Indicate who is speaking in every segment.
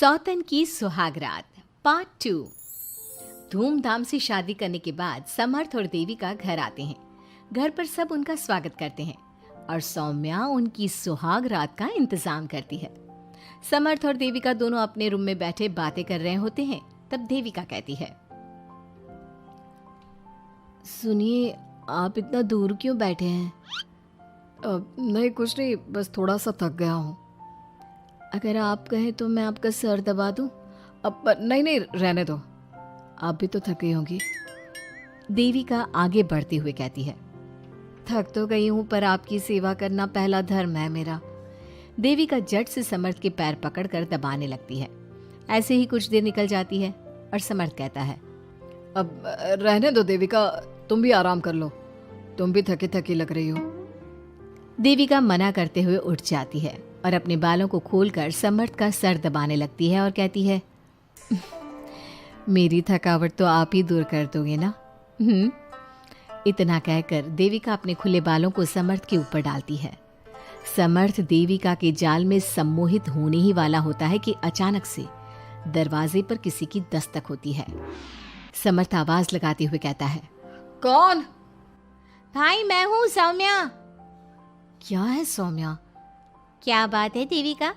Speaker 1: सौतन की सुहागरात पार्ट 2। धूमधाम से शादी करने के बाद समर्थ और देविका घर आते हैं। घर पर सब उनका स्वागत करते हैं और सौम्या उनकी सुहागरात का इंतजाम करती है। समर्थ और देविका दोनों अपने रूम में बैठे बातें कर रहे होते हैं। तब देविका कहती है, सुनिए, आप इतना दूर क्यों बैठे हैं?
Speaker 2: नहीं, कुछ नहीं, बस थोड़ा सा थक गया हूँ।
Speaker 1: अगर आप कहें तो मैं आपका सर दबा दूं?
Speaker 2: अब नहीं, रहने दो, आप भी तो थकी होंगी।
Speaker 1: देविका आगे बढ़ते हुए कहती है, थक तो गई हूं पर आपकी सेवा करना पहला धर्म है मेरा। देविका झट से समर्थ के पैर पकड़कर दबाने लगती है। ऐसे ही कुछ देर निकल जाती है और समर्थ कहता है,
Speaker 2: अब रहने दो देविका, तुम भी आराम कर लो, तुम भी थकी थकी लग रही हो।
Speaker 1: देविका मना करते हुए उठ जाती है और अपने बालों को खोलकर समर्थ का सर दबाने लगती है और कहती है, मेरी थकावट तो आप ही दूर कर दोगे ना? इतना कहकर देविका अपने खुले बालों को समर्थ के ऊपर डालती है। समर्थ देविका के जाल में सम्मोहित होने ही वाला होता है कि अचानक से दरवाजे पर किसी की दस्तक होती है। समर्थ आवाज लगाते हुए कहता है,
Speaker 2: कौन?
Speaker 1: भाई, मैं हूँ सौम्या।
Speaker 2: क्या है सौम्या?
Speaker 1: क्या बात है देविका,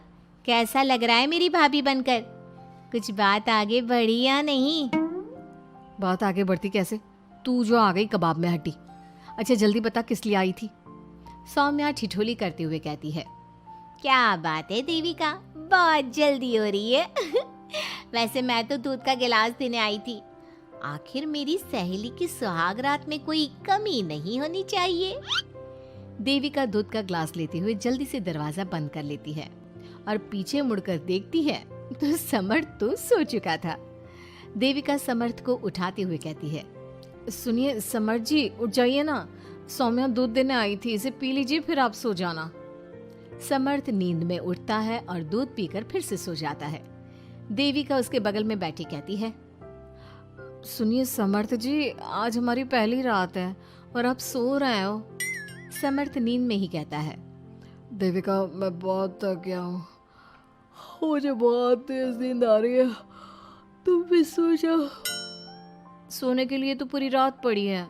Speaker 1: कैसा लग रहा है मेरी भाभी बनकर? कुछ बात आगे बढ़ी या नहीं?
Speaker 2: बात आगे बढ़ती कैसे? तू जो आ गई कबाब में हड्डी। अच्छा जल्दी बता, किस लिए आई थी?
Speaker 1: सौम्या ठिठोली करते हुए कहती है, क्या बात है देविका, बहुत जल्दी हो रही है। वैसे मैं तो दूध का गिलास देने आई थी। आखिर मेरी सहेली की सुहागरात में कोई कमी नहीं होनी चाहिए। देविका दूध का ग्लास लेते हुए जल्दी से दरवाजा बंद कर लेती है और पीछे मुड़कर देखती है तो समर्थ तो सो चुका था। देविका समर्थ को उठाते हुए कहती है,
Speaker 2: सुनिए समर्थ जी, उठ जाइए ना, सौम्या दूध देने आई थी, इसे पी लीजिए फिर आप सो जाना।
Speaker 1: समर्थ नींद में उठता है और दूध पीकर फिर से सो जाता है। देविका उसके बगल में बैठी कहती है,
Speaker 2: सुनिए समर्थ जी, आज हमारी पहली रात है और आप सो रहे हो।
Speaker 1: समर्थ नींद में ही कहता है,
Speaker 2: देविका मैं बहुत थक गया हूँ, मुझे बहुत तेज नींद आ रही है, तुम भी सो जाओ। सोने के लिए तो पूरी रात पड़ी है,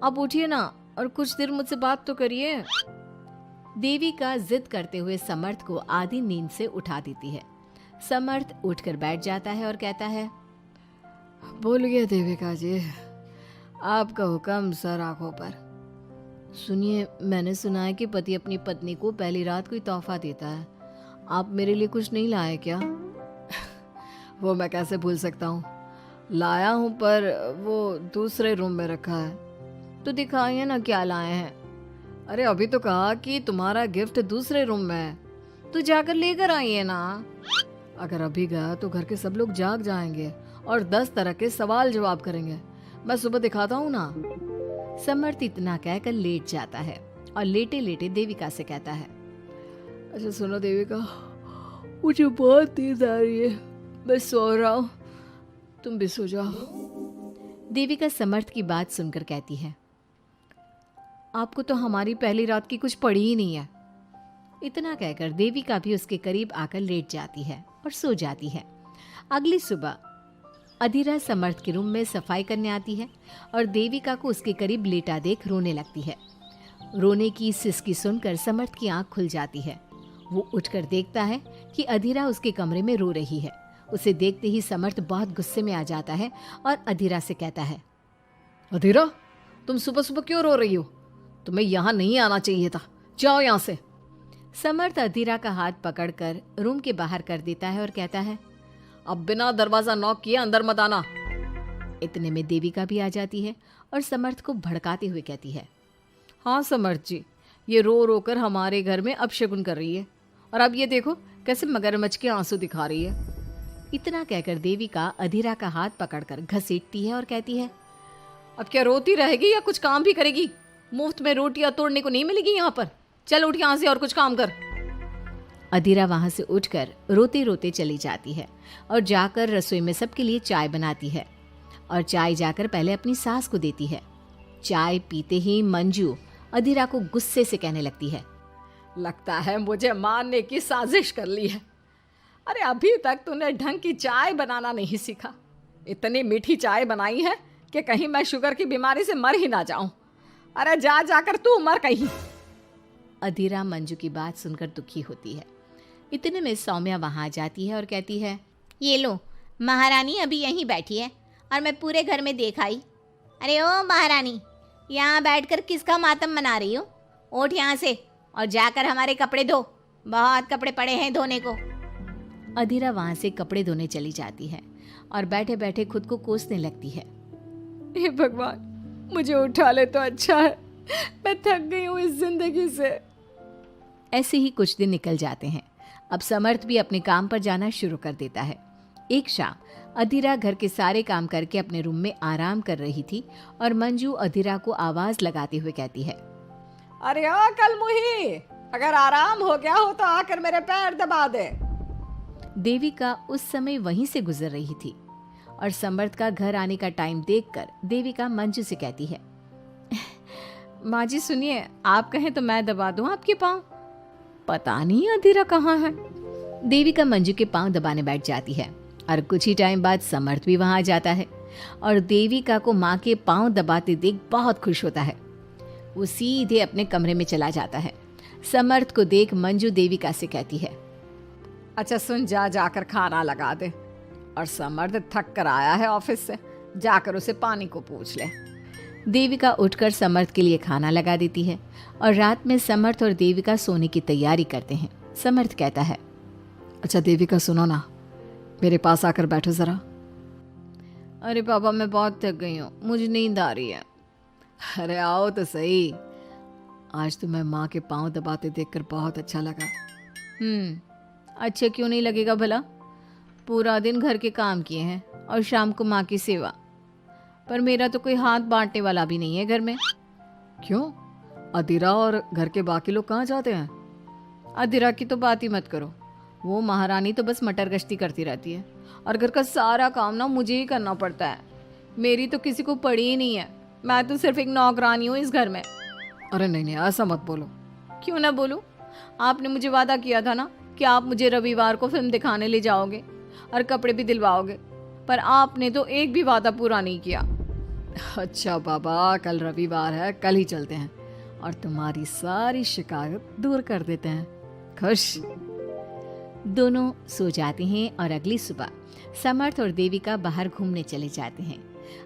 Speaker 2: आप उठिए ना और कुछ देर मुझसे बात तो करिए।
Speaker 1: देविका जिद करते हुए समर्थ को आधी नींद से उठा देती है। समर्थ उठकर बैठ जाता है और कहता है,
Speaker 2: बोलिए देविका जी, आपका हुक्म सर आंखों पर। सुनिए, मैंने सुना है कि पति अपनी पत्नी को पहली रात कोई तोहफा देता है, आप मेरे लिए कुछ नहीं लाए क्या? वो मैं कैसे भूल सकता हूँ, लाया हूँ पर वो दूसरे रूम में रखा है। तो दिखाइए ना क्या लाए हैं। अरे अभी तो कहा कि तुम्हारा गिफ्ट दूसरे रूम में है, तो जाकर लेकर आइए ना। अगर अभी गया तो घर के सब लोग जाग जाएंगे और 10 तरह के सवाल जवाब करेंगे। मैं सुबह दिखाता हूँ ना।
Speaker 1: समर्थ इतना कहकर लेट जाता है और लेटे लेटे देविका से कहता है,
Speaker 2: अच्छा सुनो देविका, मुझे बहुत नींद आ रही है, मैं सो रहा हूँ, तुम भी सो जाओ।
Speaker 1: देविका समर्थ की बात सुनकर कहती है, आपको तो हमारी पहली रात की कुछ पड़ी ही नहीं है। इतना कहकर देविका भी उसके करीब आकर लेट जाती है और सो जाती है। अगली सुबह अधीरा समर्थ के रूम में सफाई करने आती है और देविका को उसके करीब लेटा देख रोने लगती है। रोने की सिसकी सुनकर समर्थ की आंख खुल जाती है। वो उठकर देखता है कि अधीरा उसके कमरे में रो रही है। उसे देखते ही समर्थ बहुत गुस्से में आ जाता है और अधीरा से कहता है,
Speaker 2: अधीरा, तुम सुबह सुबह क्यों रो रही हो? तुम्हें यहाँ नहीं आना चाहिए था, जाओ यहाँ से।
Speaker 1: समर्थ अधीरा का हाथ पकड़कर रूम के बाहर कर देता है और कहता है,
Speaker 2: अब बिना दरवाजा नॉक किए अंदर मत आना।
Speaker 1: इतने में देविका भी आ जाती है और समर्थ को भड़काते हुए कहती है,
Speaker 2: हाँ समर्थ जी, ये रो रो कर हमारे घर में अपशगुन कर रही है, और अब ये देखो कैसे मगरमच्छ के आंसू दिखा रही है।
Speaker 1: इतना कहकर देविका अधीरा का हाथ पकड़कर घसीटती है और कहती है,
Speaker 2: अब क्या रोती रहेगी या कुछ काम भी करेगी? मुफ्त में रोटियां तोड़ने को नहीं मिलेगी यहाँ पर। चल उठ यहाँ से और कुछ काम कर।
Speaker 1: अधीरा वहां से उठकर रोते रोते चली जाती है और जाकर रसोई में सबके लिए चाय बनाती है और चाय जाकर पहले अपनी सास को देती है। चाय पीते ही मंजू अधीरा को गुस्से से कहने लगती है,
Speaker 2: लगता है मुझे मारने की साजिश कर ली है।
Speaker 3: अरे अभी तक तूने ढंग की चाय बनाना नहीं सीखा। इतनी मीठी चाय बनाई है कि कहीं मैं शुगर की बीमारी से मर ही ना जाऊं। अरे जा जाकर तू मर कहीं।
Speaker 1: अधीरा मंजू की बात सुनकर दुखी होती है। इतने में सौम्या वहां आ जाती है और कहती है,
Speaker 4: ये लो, महारानी अभी यहीं बैठी है और मैं पूरे घर में देख आई। अरे ओ महारानी, यहाँ बैठकर किसका मातम मना रही हो? उठ यहाँ से और जाकर हमारे कपड़े धो, बहुत कपड़े पड़े हैं धोने को।
Speaker 1: अधीरा वहां से कपड़े धोने चली जाती है और बैठे बैठे खुद को कोसने लगती है।
Speaker 3: हे भगवान, मुझे उठा ले तो अच्छा है, मैं थक गई हूँ इस जिंदगी से।
Speaker 1: ऐसे ही कुछ दिन निकल जाते हैं। अब समर्थ भी अपने काम पर जाना शुरू कर देता है। एक शाम अधीरा घर के सारे काम करके अपने रूम में आराम कर रही थी और मंजू अधीरा को आवाज लगाते हुए कहती है,
Speaker 3: अरे ओ कलमुही, अगर आराम हो गया हो तो आकर मेरे पैर दबा दे।
Speaker 1: देविका उस समय वहीं से गुजर रही थी और समर्थ का घर आने का टाइम देखकर देविका मंजू से कहती है,
Speaker 2: माँ जी सुनिए, आप कहें तो मैं दबा दूं आपके पाँव। पता नहीं अधीरा कहाँ है।
Speaker 1: देविका मंजू के पांव दबाने बैठ जाती है और कुछ ही टाइम बाद समर्थ भी वहां आ जाता है और देविका को माँ के पांव दबाते देख बहुत खुश होता है। वो सीधे अपने कमरे में चला जाता है। समर्थ को देख मंजू देविका से कहती है,
Speaker 3: अच्छा सुन, जा जाकर खाना लगा दे। और समर्थ थक कर आया है ऑफिस से, जाकर उसे पानी को पूछ ले।
Speaker 1: देविका उठकर समर्थ के लिए खाना लगा देती है और रात में समर्थ और देविका सोने की तैयारी करते हैं। समर्थ कहता है,
Speaker 2: अच्छा देविका सुनो ना, मेरे पास आकर बैठो जरा। अरे पापा, मैं बहुत थक गई हूँ, मुझे नींद आ रही है। अरे आओ तो सही, आज तो मैं माँ के पाँव दबाते देखकर बहुत अच्छा लगा। अच्छा क्यों नहीं लगेगा भला? पूरा दिन घर के काम किए हैं और शाम को माँ की सेवा, पर मेरा तो कोई हाथ बांटने वाला भी नहीं है घर में। क्यों? अधीरा और घर के बाकी लोग कहाँ जाते हैं? अधीरा की तो बात ही मत करो, वो महारानी तो बस मटर गश्ती करती रहती है और घर का सारा काम ना मुझे ही करना पड़ता है। मेरी तो किसी को पड़ी ही नहीं है, मैं तो सिर्फ एक नौकरानी हूँ इस घर में। अरे नहीं नहीं, ऐसा मत बोलो। क्यों ना बोलूँ? आपने मुझे वादा किया था ना कि आप मुझे रविवार को फिल्म दिखाने ले जाओगे और कपड़े भी दिलवाओगे, पर आपने तो एक भी वादा पूरा नहीं किया। अच्छा बाबा, कल रविवार है, कल ही चलते हैं और तुम्हारी सारी शिकायत दूर कर देते हैं। खुश?
Speaker 1: दोनों सो जाते हैं और अगली सुबह समर्थ और देविका बाहर घूमने चले जाते हैं।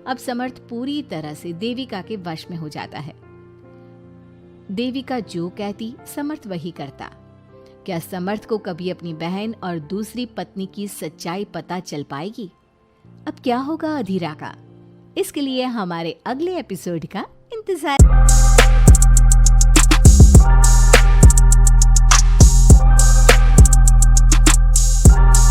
Speaker 1: अब समर्थ पूरी तरह से देविका के वश में हो जाता है। देविका जो कहती समर्थ वही करता। क्या समर्थ को कभी अपनी बहन और दूसरी पत्नी की सच्चाई पता चल पाएगी? अब क्या होगा अधीरा का? इसके लिए हमारे अगले एपिसोड का इंतजार।